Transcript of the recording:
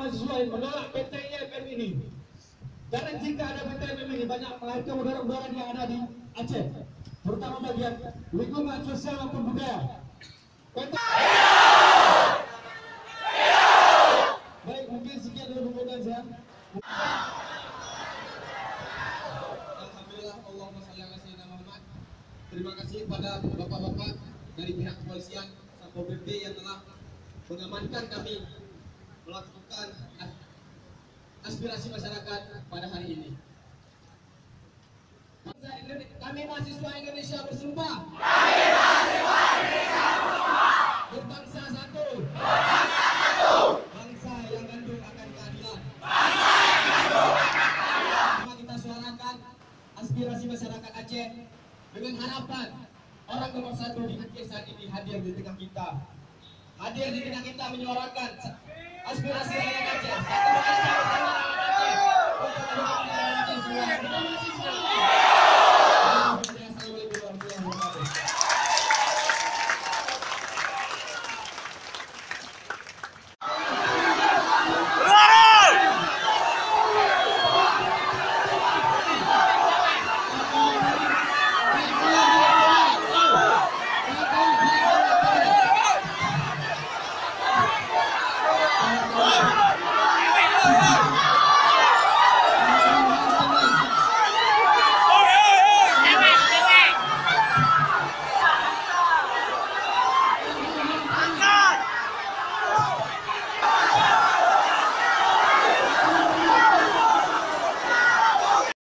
mahasiswa yang menolak PTIMM ini. Karena jika ada PTIMM ini banyak melahirkan udara-udara yang ada di Aceh, terutama bagian lingkungan sosial maupun budaya. Baik, mungkin sekian dulu pembukaan saya. Alhamdulillah, Allahumma shalli ala sayyidina Muhammad. Terima kasih pada bapak-bapak dari pihak kepolisian Satpol PP yang telah mengamankan kami melakukan aspirasi masyarakat pada hari ini. Kami mahasiswa Indonesia bersumpah. Berbangsa satu. Bangsa yang gandung akan keadilan. Kita suarakan aspirasi masyarakat Aceh dengan harapan orang nomor satu di Aceh saat ini hadir di tengah kita. Hadir di tengah kita menyuarakan aspirasi rakyat Aceh. Satu bangsa bersama rakyat Aceh.